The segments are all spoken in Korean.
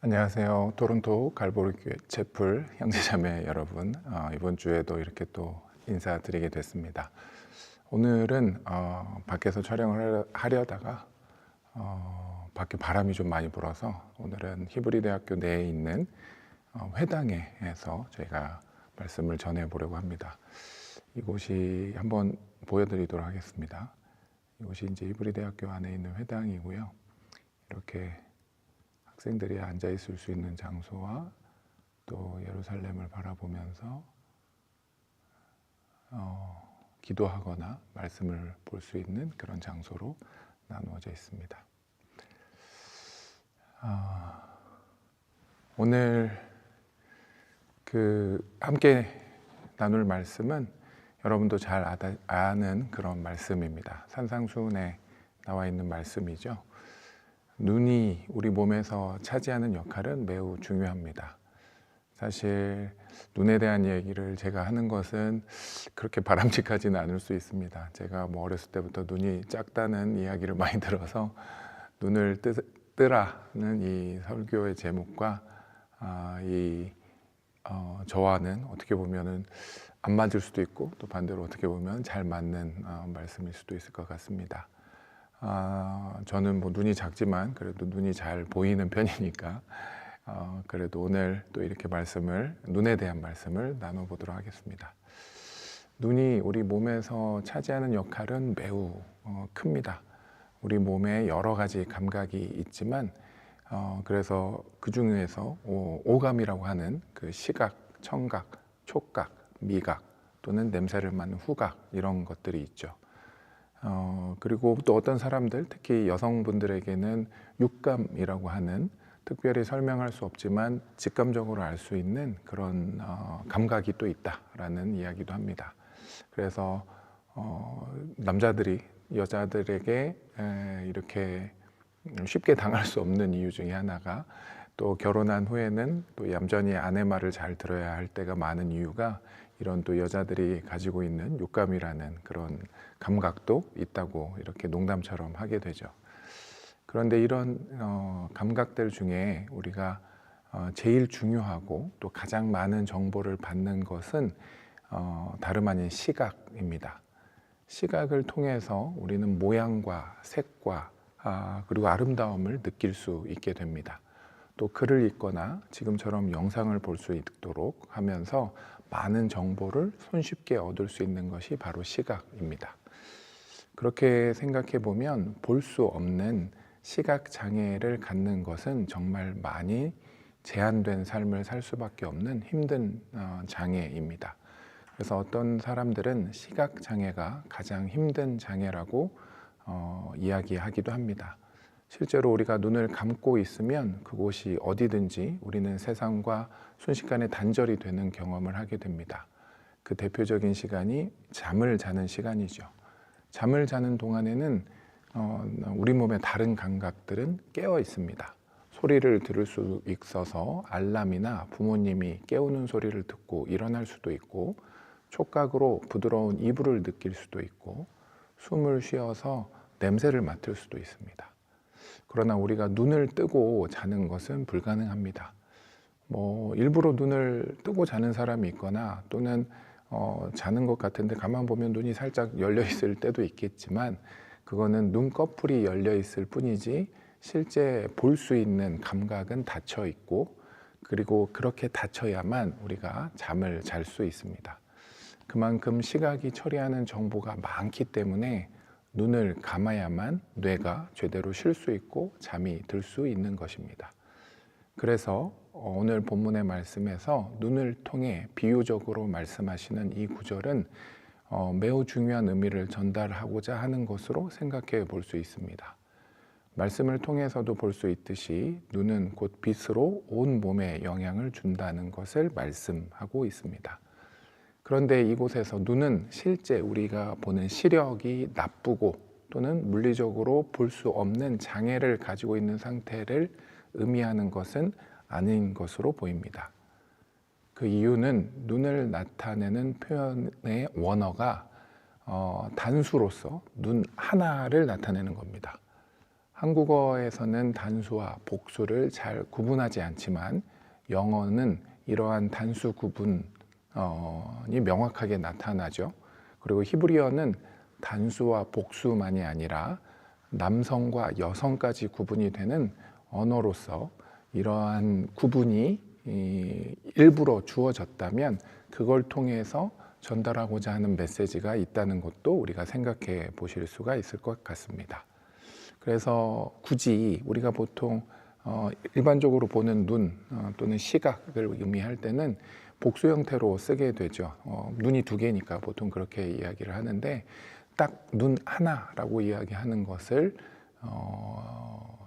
안녕하세요. 토론토 갈보리교회 채플 형제자매 여러분, 이번 주에도 이렇게 또 인사드리게 됐습니다. 오늘은 밖에서 촬영을 하려다가 밖에 바람이 좀 많이 불어서 오늘은 히브리 대학교 내에 있는 회당에서 저희가 말씀을 전해 보려고 합니다. 이곳이 한번 보여드리도록 하겠습니다. 이곳이 이제 히브리 대학교 안에 있는 회당이고요. 이렇게 학생들이 앉아 있을 수 있는 장소와 또 예루살렘을 바라보면서 기도하거나 말씀을 볼 수 있는 그런 장소로 나누어져 있습니다. 오늘 함께 나눌 말씀은 여러분도 잘 아는 그런 말씀입니다. 산상수훈에 나와 있는 말씀이죠. 눈이 우리 몸에서 차지하는 역할은 매우 중요합니다. 사실 눈에 대한 얘기를 제가 하는 것은 그렇게 바람직하지는 않을 수 있습니다. 제가 어렸을 때부터 눈이 작다는 이야기를 많이 들어서 눈을 뜨라는 이 설교의 제목과 저와는 어떻게 보면은 안 맞을 수도 있고 또 반대로 어떻게 보면 잘 맞는 말씀일 수도 있을 것 같습니다. 저는 눈이 작지만 그래도 눈이 잘 보이는 편이니까 그래도 오늘 또 이렇게 눈에 대한 말씀을 나눠보도록 하겠습니다. 눈이 우리 몸에서 차지하는 역할은 매우 큽니다. 우리 몸에 여러 가지 감각이 있지만 그래서 그 중에서 오감이라고 하는 그 시각, 청각, 촉각, 미각 또는 냄새를 맡는 후각 이런 것들이 있죠. 그리고 또 어떤 사람들, 특히 여성분들에게는 육감이라고 하는 특별히 설명할 수 없지만 직감적으로 알 수 있는 그런 감각이 또 있다라는 이야기도 합니다. 그래서 남자들이 여자들에게 이렇게 쉽게 당할 수 없는 이유 중에 하나가 또 결혼한 후에는 또 얌전히 아내 말을 잘 들어야 할 때가 많은 이유가 이런 또 여자들이 가지고 있는 육감이라는 그런 감각도 있다고 이렇게 농담처럼 하게 되죠. 그런데 이런 감각들 중에 우리가 제일 중요하고 또 가장 많은 정보를 받는 것은 다름 아닌 시각입니다. 시각을 통해서 우리는 모양과 색과 그리고 아름다움을 느낄 수 있게 됩니다. 또 글을 읽거나 지금처럼 영상을 볼 수 있도록 하면서 많은 정보를 손쉽게 얻을 수 있는 것이 바로 시각입니다. 그렇게 생각해 보면 볼 수 없는 시각 장애를 갖는 것은 정말 많이 제한된 삶을 살 수밖에 없는 힘든 장애입니다. 그래서 어떤 사람들은 시각 장애가 가장 힘든 장애라고 이야기하기도 합니다. 실제로 우리가 눈을 감고 있으면 그곳이 어디든지 우리는 세상과 순식간에 단절이 되는 경험을 하게 됩니다. 그 대표적인 시간이 잠을 자는 시간이죠. 잠을 자는 동안에는 우리 몸의 다른 감각들은 깨어 있습니다. 소리를 들을 수 있어서 알람이나 부모님이 깨우는 소리를 듣고 일어날 수도 있고, 촉각으로 부드러운 이불을 느낄 수도 있고, 숨을 쉬어서 냄새를 맡을 수도 있습니다. 그러나 우리가 눈을 뜨고 자는 것은 불가능합니다. 일부러 눈을 뜨고 자는 사람이 있거나 또는 자는 것 같은데 가만 보면 눈이 살짝 열려 있을 때도 있겠지만 그거는 눈꺼풀이 열려 있을 뿐이지 실제 볼 수 있는 감각은 닫혀 있고, 그리고 그렇게 닫혀야만 우리가 잠을 잘 수 있습니다. 그만큼 시각이 처리하는 정보가 많기 때문에 눈을 감아야만 뇌가 제대로 쉴 수 있고 잠이 들 수 있는 것입니다. 그래서 오늘 본문의 말씀에서 눈을 통해 비유적으로 말씀하시는 이 구절은 매우 중요한 의미를 전달하고자 하는 것으로 생각해 볼 수 있습니다. 말씀을 통해서도 볼 수 있듯이 눈은 곧 빛으로 온 몸에 영향을 준다는 것을 말씀하고 있습니다. 그런데 이곳에서 눈은 실제 우리가 보는 시력이 나쁘고 또는 물리적으로 볼 수 없는 장애를 가지고 있는 상태를 의미하는 것은 아닌 것으로 보입니다. 그 이유는 눈을 나타내는 표현의 원어가 단수로서 눈 하나를 나타내는 겁니다. 한국어에서는 단수와 복수를 잘 구분하지 않지만 영어는 이러한 단수 구분이 명확하게 나타나죠. 그리고 히브리어는 단수와 복수만이 아니라 남성과 여성까지 구분이 되는 언어로서 이러한 구분이 일부러 주어졌다면 그걸 통해서 전달하고자 하는 메시지가 있다는 것도 우리가 생각해 보실 수가 있을 것 같습니다. 그래서 굳이 우리가 보통 일반적으로 보는 눈 또는 시각을 의미할 때는 복수 형태로 쓰게 되죠. 눈이 두 개니까 보통 그렇게 이야기를 하는데 딱 눈 하나라고 이야기하는 것을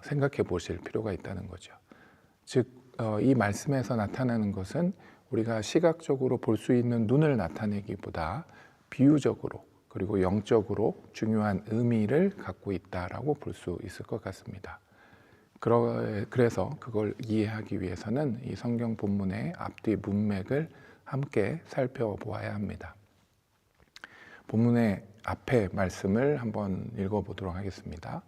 생각해 보실 필요가 있다는 거죠. 즉, 이 말씀에서 나타나는 것은 우리가 시각적으로 볼 수 있는 눈을 나타내기보다 비유적으로 그리고 영적으로 중요한 의미를 갖고 있다라고 볼 수 있을 것 같습니다. 그래서 그걸 이해하기 위해서는 이 성경 본문의 앞뒤 문맥을 함께 살펴보아야 합니다. 본문의 앞에 말씀을 한번 읽어보도록 하겠습니다.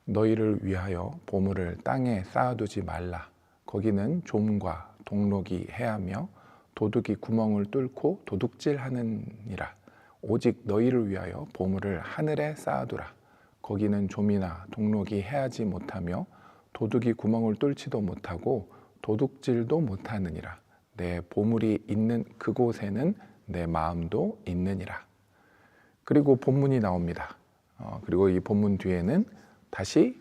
너희를 위하여 보물을 땅에 쌓아두지 말라. 거기는 좀과 동록이 해하며 도둑이 구멍을 뚫고 도둑질하느니라. 오직 너희를 위하여 보물을 하늘에 쌓아두라. 거기는 좀이나 동록이 해하지 못하며 도둑이 구멍을 뚫지도 못하고 도둑질도 못하느니라. 내 보물이 있는 그곳에는 내 마음도 있느니라. 그리고 본문이 나옵니다. 그리고 이 본문 뒤에는 다시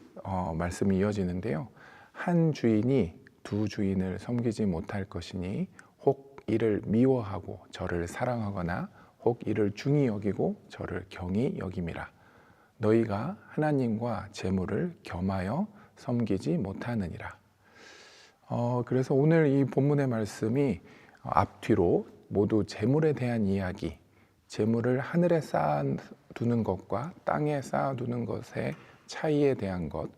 말씀이 이어지는데요. 한 주인이 두 주인을 섬기지 못할 것이니 혹 이를 미워하고 저를 사랑하거나 혹 이를 중히 여기고 저를 경히 여김이라. 너희가 하나님과 재물을 겸하여 섬기지 못하느니라. 그래서 오늘 이 본문의 말씀이 앞뒤로 모두 재물에 대한 이야기, 재물을 하늘에 쌓아두는 것과 땅에 쌓아두는 것의 차이에 대한 것,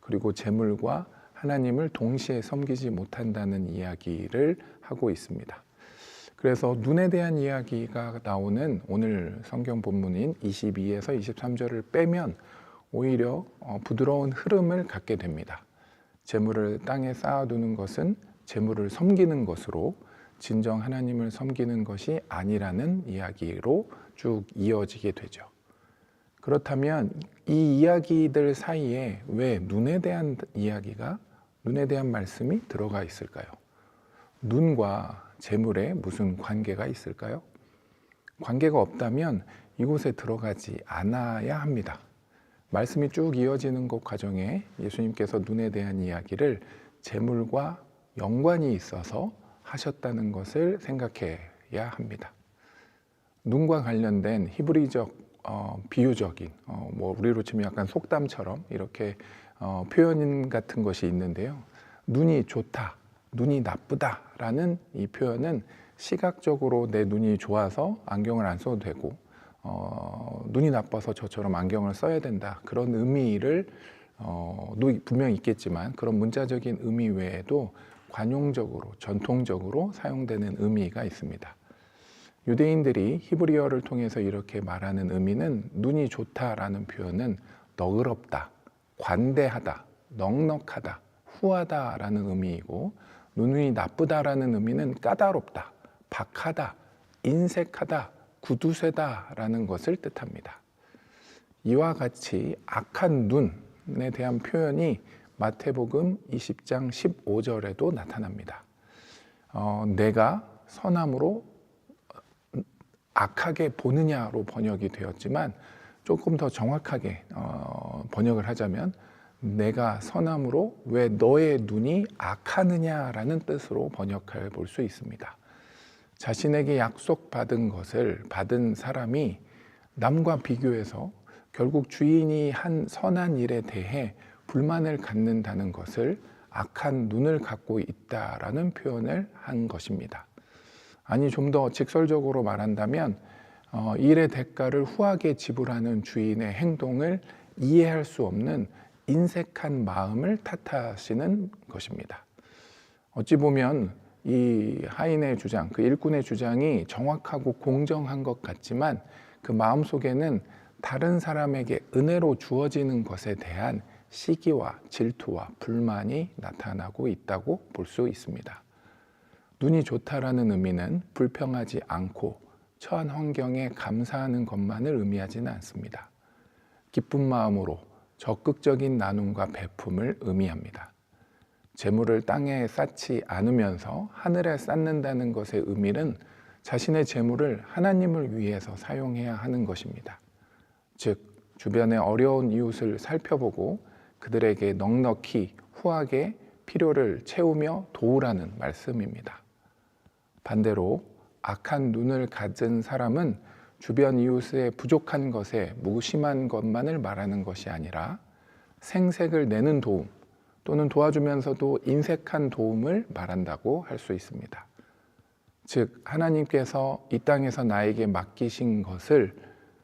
그리고 재물과 하나님을 동시에 섬기지 못한다는 이야기를 하고 있습니다. 그래서 눈에 대한 이야기가 나오는 오늘 성경 본문인 22에서 23절을 빼면 오히려 부드러운 흐름을 갖게 됩니다. 재물을 땅에 쌓아두는 것은 재물을 섬기는 것으로 진정 하나님을 섬기는 것이 아니라는 이야기로 쭉 이어지게 되죠. 그렇다면 이 이야기들 사이에 왜 눈에 대한 이야기가, 눈에 대한 말씀이 들어가 있을까요? 눈과 재물에 무슨 관계가 있을까요? 관계가 없다면 이곳에 들어가지 않아야 합니다. 말씀이 쭉 이어지는 것 과정에 예수님께서 눈에 대한 이야기를 재물과 연관이 있어서 하셨다는 것을 생각해야 합니다. 눈과 관련된 히브리적 비유적인 뭐 우리로 치면 약간 속담처럼 이렇게 표현 같은 것이 있는데요. 눈이 좋다, 눈이 나쁘다라는 이 표현은 시각적으로 내 눈이 좋아서 안경을 안 써도 되고 눈이 나빠서 저처럼 안경을 써야 된다, 그런 의미를 분명히 있겠지만 그런 문자적인 의미 외에도 관용적으로 전통적으로 사용되는 의미가 있습니다. 유대인들이 히브리어를 통해서 이렇게 말하는 의미는 눈이 좋다라는 표현은 너그럽다, 관대하다, 넉넉하다, 후하다라는 의미이고, 눈이 나쁘다라는 의미는 까다롭다, 박하다, 인색하다, 구두쇠다라는 것을 뜻합니다. 이와 같이 악한 눈에 대한 표현이 마태복음 20장 15절에도 나타납니다. 내가 선함으로 악하게 보느냐로 번역이 되었지만 조금 더 정확하게 번역을 하자면 내가 선함으로 왜 너의 눈이 악하느냐라는 뜻으로 번역해 볼 수 있습니다. 자신에게 약속받은 것을 받은 사람이 남과 비교해서 결국 주인이 한 선한 일에 대해 불만을 갖는다는 것을 악한 눈을 갖고 있다라는 표현을 한 것입니다. 아니, 좀 더 직설적으로 말한다면 일의 대가를 후하게 지불하는 주인의 행동을 이해할 수 없는 인색한 마음을 탓하시는 것입니다. 어찌 보면 이 하인의 주장, 그 일꾼의 주장이 정확하고 공정한 것 같지만 그 마음속에는 다른 사람에게 은혜로 주어지는 것에 대한 시기와 질투와 불만이 나타나고 있다고 볼 수 있습니다. 눈이 좋다라는 의미는 불평하지 않고 처한 환경에 감사하는 것만을 의미하지는 않습니다. 기쁜 마음으로 적극적인 나눔과 베품을 의미합니다. 재물을 땅에 쌓지 않으면서 하늘에 쌓는다는 것의 의미는 자신의 재물을 하나님을 위해서 사용해야 하는 것입니다. 즉, 주변의 어려운 이웃을 살펴보고 그들에게 넉넉히 후하게 필요를 채우며 도우라는 말씀입니다. 반대로 악한 눈을 가진 사람은 주변 이웃의 부족한 것에 무심한 것만을 말하는 것이 아니라 생색을 내는 도움 또는 도와주면서도 인색한 도움을 말한다고 할 수 있습니다. 즉, 하나님께서 이 땅에서 나에게 맡기신 것을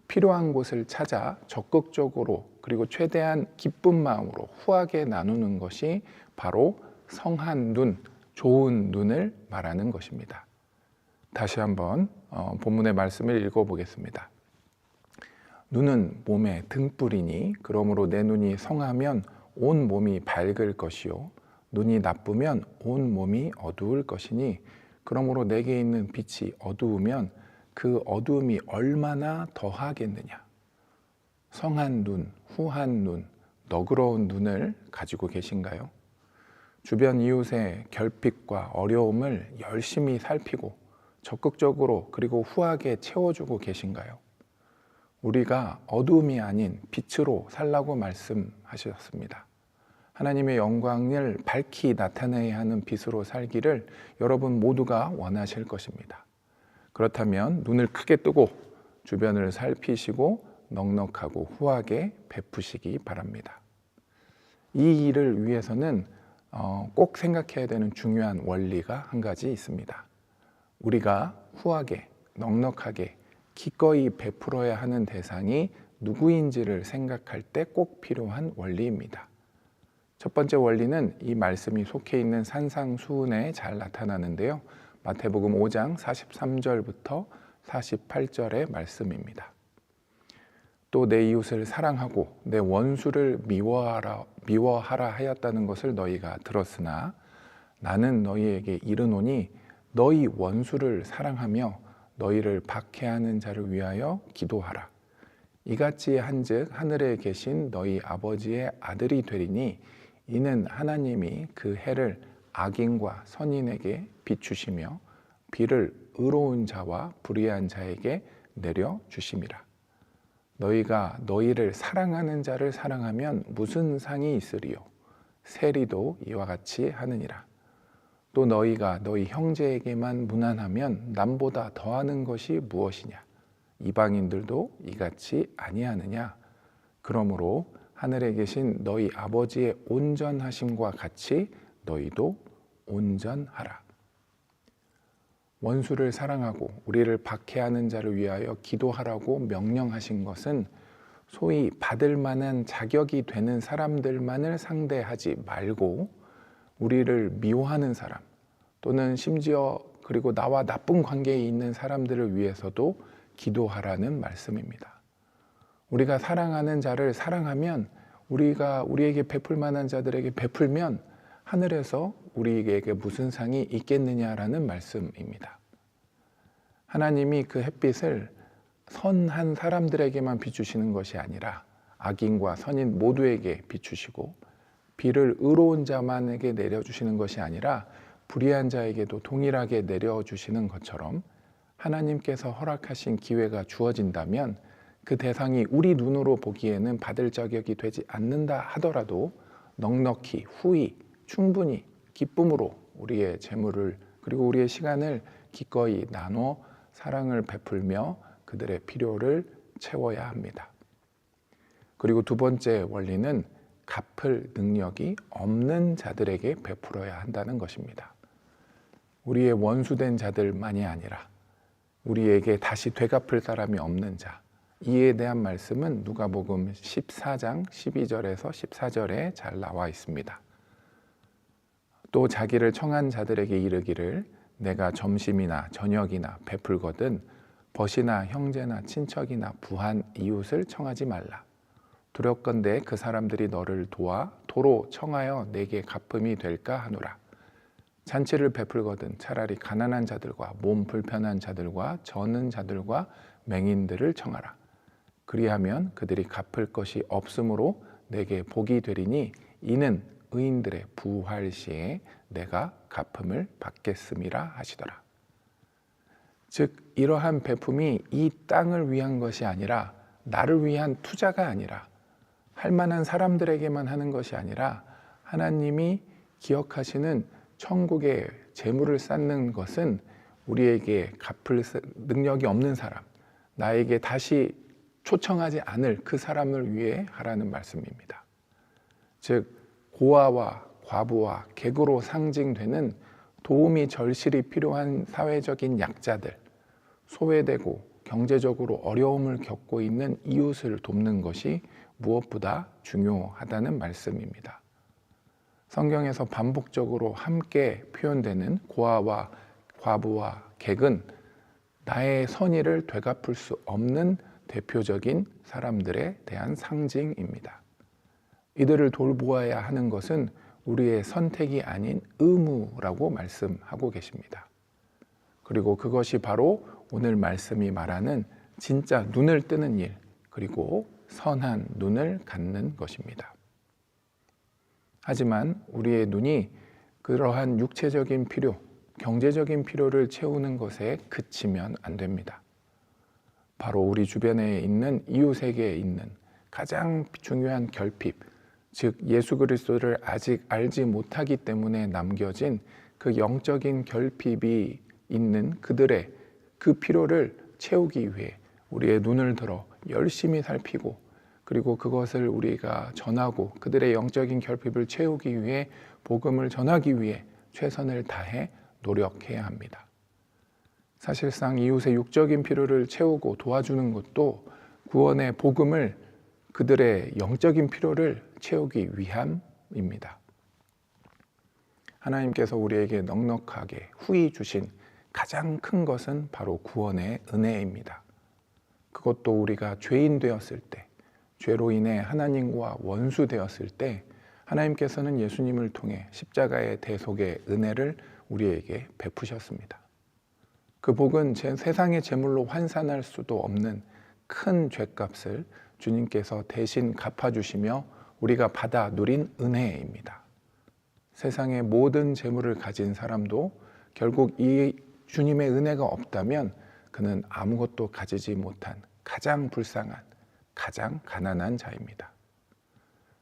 필요한 곳을 찾아 적극적으로 그리고 최대한 기쁜 마음으로 후하게 나누는 것이 바로 성한 눈, 좋은 눈을 말하는 것입니다. 다시 한번 본문의 말씀을 읽어보겠습니다. 눈은 몸의 등불이니 그러므로 내 눈이 성하면 온 몸이 밝을 것이요 눈이 나쁘면 온 몸이 어두울 것이니 그러므로 내게 있는 빛이 어두우면 그 어두움이 얼마나 더하겠느냐. 성한 눈, 후한 눈, 너그러운 눈을 가지고 계신가요? 주변 이웃의 결핍과 어려움을 열심히 살피고 적극적으로 그리고 후하게 채워주고 계신가요? 우리가 어두움이 아닌 빛으로 살라고 말씀하셨습니다. 하나님의 영광을 밝히 나타내야 하는 빛으로 살기를 여러분 모두가 원하실 것입니다. 그렇다면 눈을 크게 뜨고 주변을 살피시고 넉넉하고 후하게 베푸시기 바랍니다. 이 일을 위해서는 꼭 생각해야 되는 중요한 원리가 한 가지 있습니다. 우리가 후하게, 넉넉하게, 기꺼이 베풀어야 하는 대상이 누구인지를 생각할 때 꼭 필요한 원리입니다. 첫 번째 원리는 이 말씀이 속해 있는 산상수훈에 잘 나타나는데요. 마태복음 5장 43절부터 48절의 말씀입니다. 또 내 이웃을 사랑하고 내 원수를 미워하라 하였다는 것을 너희가 들었으나 나는 너희에게 이르노니 너희 원수를 사랑하며 너희를 박해하는 자를 위하여 기도하라. 이같이 한즉 하늘에 계신 너희 아버지의 아들이 되리니 이는 하나님이 그 해를 악인과 선인에게 비추시며 비를 의로운 자와 불의한 자에게 내려 주심이라. 너희가 너희를 사랑하는 자를 사랑하면 무슨 상이 있으리요? 세리도 이와 같이 하느니라. 또 너희가 너희 형제에게만 무난하면 남보다 더하는 것이 무엇이냐? 이방인들도 이같이 아니하느냐? 그러므로 하늘에 계신 너희 아버지의 온전하심과 같이 너희도 온전하라. 원수를 사랑하고 우리를 박해하는 자를 위하여 기도하라고 명령하신 것은 소위 받을 만한 자격이 되는 사람들만을 상대하지 말고 우리를 미워하는 사람 또는 심지어 그리고 나와 나쁜 관계에 있는 사람들을 위해서도 기도하라는 말씀입니다. 우리가 사랑하는 자를 사랑하면 우리에게 베풀 만한 자들에게 베풀면 하늘에서 우리에게 무슨 상이 있겠느냐라는 말씀입니다. 하나님이 그 햇빛을 선한 사람들에게만 비추시는 것이 아니라 악인과 선인 모두에게 비추시고 비를 의로운 자만에게 내려주시는 것이 아니라 불의한 자에게도 동일하게 내려주시는 것처럼 하나님께서 허락하신 기회가 주어진다면 그 대상이 우리 눈으로 보기에는 받을 자격이 되지 않는다 하더라도 넉넉히 후히 충분히 기쁨으로 우리의 재물을 그리고 우리의 시간을 기꺼이 나눠 사랑을 베풀며 그들의 필요를 채워야 합니다. 그리고 두 번째 원리는 갚을 능력이 없는 자들에게 베풀어야 한다는 것입니다. 우리의 원수된 자들만이 아니라 우리에게 다시 되갚을 사람이 없는 자, 이에 대한 말씀은 누가복음 14장 12절에서 14절에 잘 나와 있습니다. 또 자기를 청한 자들에게 이르기를 내가 점심이나 저녁이나 베풀거든 벗이나 형제나 친척이나 부한 이웃을 청하지 말라. 두렵건대 그 사람들이 너를 도와 도로 청하여 내게 갚음이 될까 하노라. 잔치를 베풀거든 차라리 가난한 자들과 몸 불편한 자들과 저는 자들과 맹인들을 청하라. 그리하면 그들이 갚을 것이 없으므로 내게 복이 되리니 이는 의인들의 부활 시에 내가 갚음을 받겠음이라 하시더라. 즉 이러한 베품이 이 땅을 위한 것이 아니라 나를 위한 투자가 아니라 할 만한 사람들에게만 하는 것이 아니라 하나님이 기억하시는 천국의 재물을 쌓는 것은 우리에게 갚을 능력이 없는 사람, 나에게 다시 초청하지 않을 그 사람을 위해 하라는 말씀입니다. 즉 고아와 과부와 객으로 상징되는 도움이 절실히 필요한 사회적인 약자들, 소외되고 경제적으로 어려움을 겪고 있는 이웃을 돕는 것이 무엇보다 중요하다는 말씀입니다. 성경에서 반복적으로 함께 표현되는 고아와 과부와 객은 나의 선의를 되갚을 수 없는 대표적인 사람들에 대한 상징입니다. 이들을 돌보아야 하는 것은 우리의 선택이 아닌 의무라고 말씀하고 계십니다. 그리고 그것이 바로 오늘 말씀이 말하는 진짜 눈을 뜨는 일, 그리고 선한 눈을 갖는 것입니다. 하지만 우리의 눈이 그러한 육체적인 필요, 경제적인 필요를 채우는 것에 그치면 안 됩니다. 바로 우리 주변에 있는 이웃에게 있는 가장 중요한 결핍, 즉 예수 그리스도를 아직 알지 못하기 때문에 남겨진 그 영적인 결핍이 있는 그들의 그 필요를 채우기 위해 우리의 눈을 들어 열심히 살피고, 그리고 그것을 우리가 전하고 그들의 영적인 결핍을 채우기 위해 복음을 전하기 위해 최선을 다해 노력해야 합니다. 사실상 이웃의 육적인 필요를 채우고 도와주는 것도 구원의 복음을, 그들의 영적인 필요를 채우기 위함입니다. 하나님께서 우리에게 넉넉하게 후히 주신 가장 큰 것은 바로 구원의 은혜입니다. 그것도 우리가 죄인 되었을 때, 죄로 인해 하나님과 원수 되었을 때 하나님께서는 예수님을 통해 십자가의 대속의 은혜를 우리에게 베푸셨습니다. 그 복은 세상의 재물로 환산할 수도 없는 큰 죄값을 주님께서 대신 갚아주시며 우리가 받아 누린 은혜입니다. 세상의 모든 재물을 가진 사람도 결국 이 주님의 은혜가 없다면 그는 아무것도 가지지 못한 가장 불쌍한, 가장 가난한 자입니다.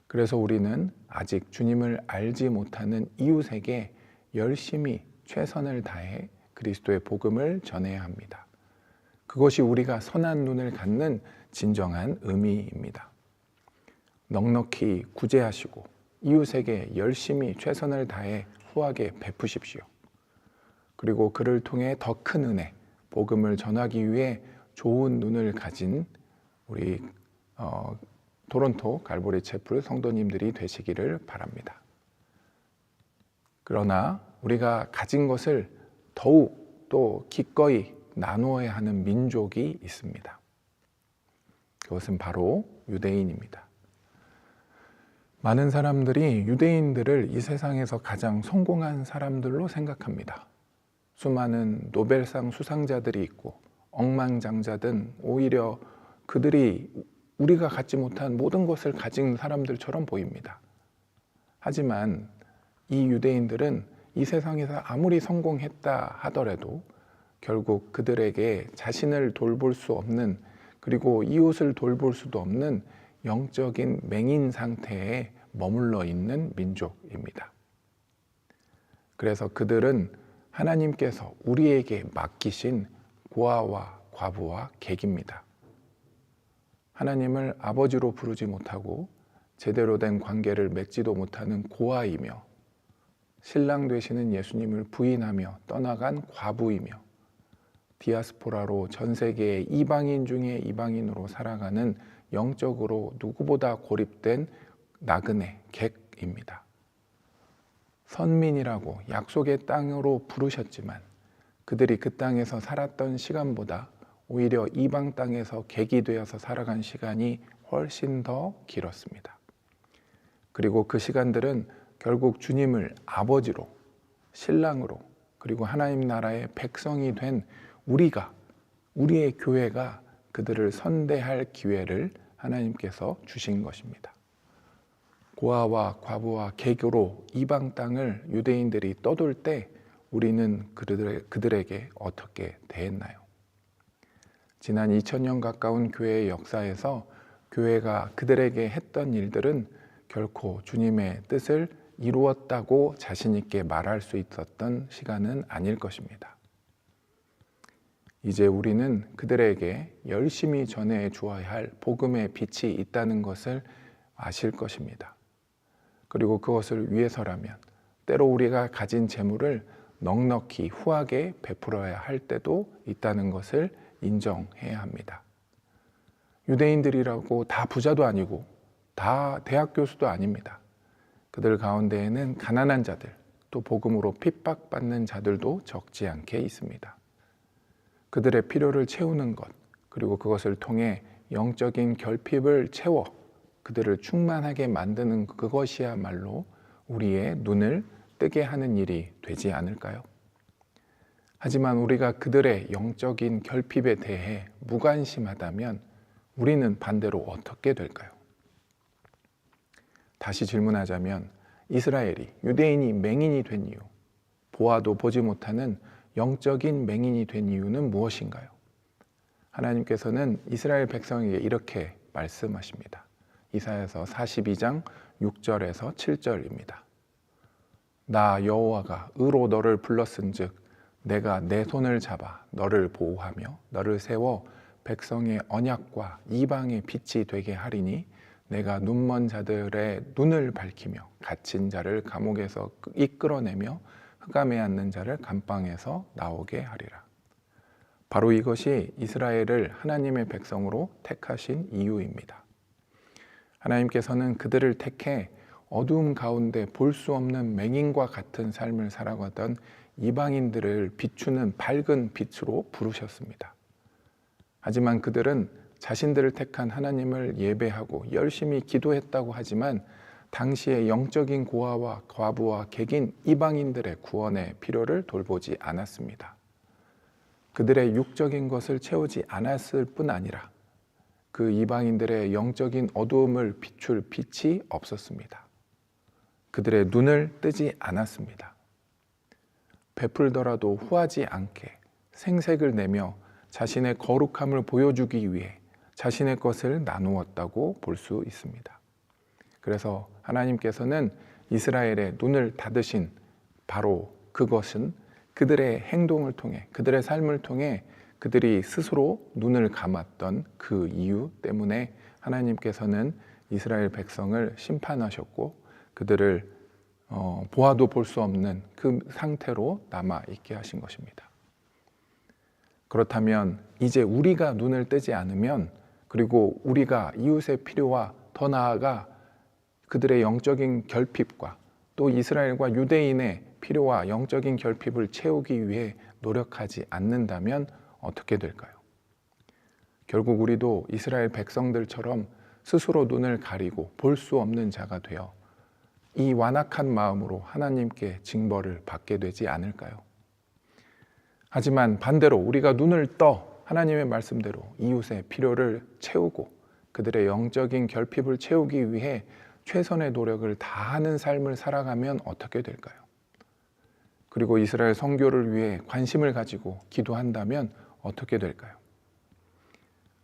그래서 우리는 아직 주님을 알지 못하는 이웃에게 열심히 최선을 다해 그리스도의 복음을 전해야 합니다. 그것이 우리가 선한 눈을 갖는 진정한 의미입니다. 넉넉히 구제하시고 이웃에게 열심히 최선을 다해 후하게 베푸십시오. 그리고 그를 통해 더 큰 은혜, 복음을 전하기 위해 좋은 눈을 가진 우리 토론토 갈보리 채플 성도님들이 되시기를 바랍니다. 그러나 우리가 가진 것을 더욱 또 기꺼이 나누어야 하는 민족이 있습니다. 그것은 바로 유대인입니다. 많은 사람들이 유대인들을 이 세상에서 가장 성공한 사람들로 생각합니다. 수많은 노벨상 수상자들이 있고 억만장자든 오히려 그들이 우리가 갖지 못한 모든 것을 가진 사람들처럼 보입니다. 하지만 이 유대인들은 이 세상에서 아무리 성공했다 하더라도 결국 그들에게 자신을 돌볼 수 없는, 그리고 이웃을 돌볼 수도 없는 영적인 맹인 상태에 머물러 있는 민족입니다. 그래서 그들은 하나님께서 우리에게 맡기신 고아와 과부와 객입니다. 하나님을 아버지로 부르지 못하고 제대로 된 관계를 맺지도 못하는 고아이며, 신랑 되시는 예수님을 부인하며 떠나간 과부이며, 디아스포라로 전 세계의 이방인 중에 이방인으로 살아가는 영적으로 누구보다 고립된 나그네 객입니다. 선민이라고 약속의 땅으로 부르셨지만 그들이 그 땅에서 살았던 시간보다 오히려 이방 땅에서 객이 되어서 살아간 시간이 훨씬 더 길었습니다. 그리고 그 시간들은 결국 주님을 아버지로, 신랑으로, 그리고 하나님 나라의 백성이 된 우리의 교회가 그들을 선대할 기회를 하나님께서 주신 것입니다. 고아와 과부와 개교로 이방 땅을 유대인들이 떠돌 때 우리는 그들에게 어떻게 대했나요? 지난 2000년 가까운 교회의 역사에서 교회가 그들에게 했던 일들은 결코 주님의 뜻을 이루었다고 자신 있게 말할 수 있었던 시간은 아닐 것입니다. 이제 우리는 그들에게 열심히 전해 주어야 할 복음의 빛이 있다는 것을 아실 것입니다. 그리고 그것을 위해서라면 때로 우리가 가진 재물을 넉넉히 후하게 베풀어야 할 때도 있다는 것을 인정해야 합니다. 유대인들이라고 다 부자도 아니고 다 대학 교수도 아닙니다. 그들 가운데에는 가난한 자들, 또 복음으로 핍박받는 자들도 적지 않게 있습니다. 그들의 필요를 채우는 것, 그리고 그것을 통해 영적인 결핍을 채워 그들을 충만하게 만드는 그것이야말로 우리의 눈을 뜨게 하는 일이 되지 않을까요? 하지만 우리가 그들의 영적인 결핍에 대해 무관심하다면 우리는 반대로 어떻게 될까요? 다시 질문하자면 이스라엘이 유대인이 맹인이 된 이유, 보아도 보지 못하는 영적인 맹인이 된 이유는 무엇인가요? 하나님께서는 이스라엘 백성에게 이렇게 말씀하십니다. 이사야서 42장 6절에서 7절입니다. 나 여호와가 의로 너를 불렀은즉 내가 내 손을 잡아 너를 보호하며 너를 세워 백성의 언약과 이방의 빛이 되게 하리니 내가 눈먼 자들의 눈을 밝히며 갇힌 자를 감옥에서 이끌어내며 흑암에 앉는 자를 감방에서 나오게 하리라. 바로 이것이 이스라엘을 하나님의 백성으로 택하신 이유입니다. 하나님께서는 그들을 택해 어두움 가운데 볼 수 없는 맹인과 같은 삶을 살아가던 이방인들을 비추는 밝은 빛으로 부르셨습니다. 하지만 그들은 자신들을 택한 하나님을 예배하고 열심히 기도했다고 하지만 당시의 영적인 고아와 과부와 객인 이방인들의 구원의 필요를 돌보지 않았습니다. 그들의 육적인 것을 채우지 않았을 뿐 아니라 그 이방인들의 영적인 어두움을 비출 빛이 없었습니다. 그들의 눈을 뜨지 않았습니다. 베풀더라도 후하지 않게 생색을 내며 자신의 거룩함을 보여주기 위해 자신의 것을 나누었다고 볼 수 있습니다. 그래서 하나님께서는 이스라엘의 눈을 닫으신 바로 그것은 그들의 행동을 통해, 그들의 삶을 통해 그들이 스스로 눈을 감았던 그 이유 때문에 하나님께서는 이스라엘 백성을 심판하셨고 그들을 보아도 볼 수 없는 그 상태로 남아 있게 하신 것입니다. 그렇다면 이제 우리가 눈을 뜨지 않으면, 그리고 우리가 이웃의 필요와 더 나아가 그들의 영적인 결핍과 또 이스라엘과 유대인의 필요와 영적인 결핍을 채우기 위해 노력하지 않는다면 어떻게 될까요? 결국 우리도 이스라엘 백성들처럼 스스로 눈을 가리고 볼 수 없는 자가 되어 이 완악한 마음으로 하나님께 징벌을 받게 되지 않을까요? 하지만 반대로 우리가 눈을 떠 하나님의 말씀대로 이웃의 필요를 채우고 그들의 영적인 결핍을 채우기 위해 최선의 노력을 다하는 삶을 살아가면 어떻게 될까요? 그리고 이스라엘 선교를 위해 관심을 가지고 기도한다면 어떻게 될까요?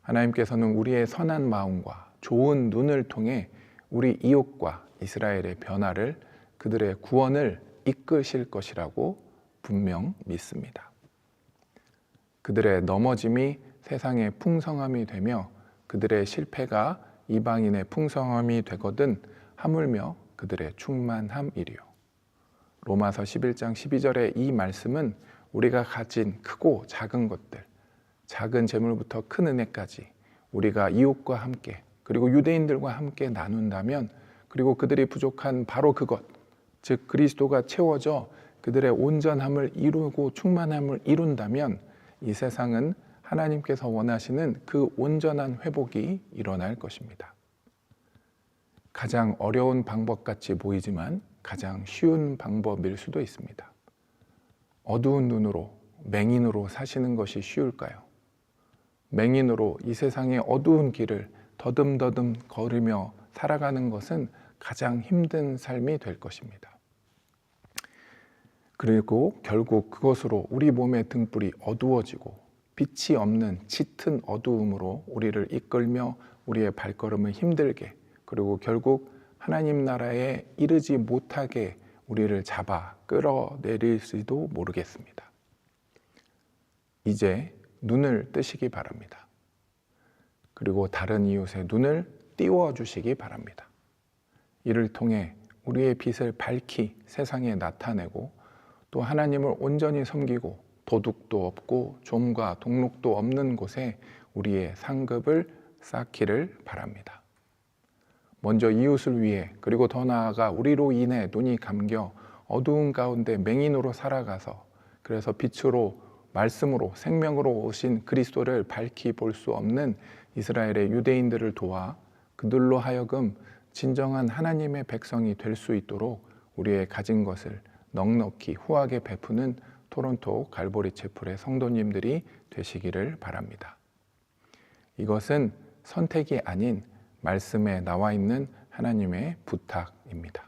하나님께서는 우리의 선한 마음과 좋은 눈을 통해 우리 이웃과 이스라엘의 변화를, 그들의 구원을 이끄실 것이라고 분명 믿습니다. 그들의 넘어짐이 세상의 풍성함이 되며 그들의 실패가 이방인의 풍성함이 되거든 하물며 그들의 충만함이리요. 로마서 11장 12절의 이 말씀은 우리가 가진 크고 작은 것들, 작은 재물부터 큰 은혜까지 우리가 이웃과 함께 그리고 유대인들과 함께 나눈다면, 그리고 그들이 부족한 바로 그것, 즉 그리스도가 채워져 그들의 온전함을 이루고 충만함을 이룬다면 이 세상은 하나님께서 원하시는 그 온전한 회복이 일어날 것입니다. 가장 어려운 방법 같이 보이지만 가장 쉬운 방법일 수도 있습니다. 어두운 눈으로, 맹인으로 사시는 것이 쉬울까요? 맹인으로 이 세상의 어두운 길을 더듬더듬 걸으며 살아가는 것은 가장 힘든 삶이 될 것입니다. 그리고 결국 그것으로 우리 몸의 등불이 어두워지고 빛이 없는 짙은 어두움으로 우리를 이끌며 우리의 발걸음을 힘들게, 그리고 결국 하나님 나라에 이르지 못하게 우리를 잡아 끌어내릴지도 모르겠습니다. 이제 눈을 뜨시기 바랍니다. 그리고 다른 이웃의 눈을 띄워주시기 바랍니다. 이를 통해 우리의 빛을 밝히 세상에 나타내고 또 하나님을 온전히 섬기고 도둑도 없고 좀과 동록도 없는 곳에 우리의 상급을 쌓기를 바랍니다. 먼저 이웃을 위해, 그리고 더 나아가 우리로 인해 눈이 감겨 어두운 가운데 맹인으로 살아가서, 그래서 빛으로, 말씀으로, 생명으로 오신 그리스도를 밝히 볼 수 없는 이스라엘의 유대인들을 도와 그들로 하여금 진정한 하나님의 백성이 될 수 있도록 우리의 가진 것을 넉넉히 후하게 베푸는 토론토 갈보리 채플의 성도님들이 되시기를 바랍니다. 이것은 선택이 아닌 말씀에 나와 있는 하나님의 부탁입니다.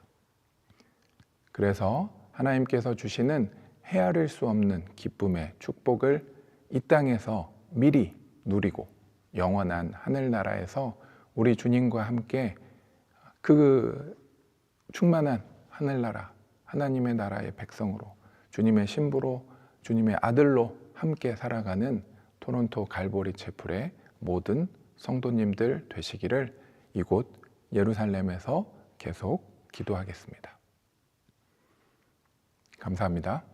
그래서 하나님께서 주시는 헤아릴 수 없는 기쁨의 축복을 이 땅에서 미리 누리고 영원한 하늘나라에서 우리 주님과 함께 그 충만한 하늘나라, 하나님의 나라의 백성으로, 주님의 신부로, 주님의 아들로 함께 살아가는 토론토 갈보리 채플의 모든 성도님들 되시기를 이곳 예루살렘에서 계속 기도하겠습니다. 감사합니다.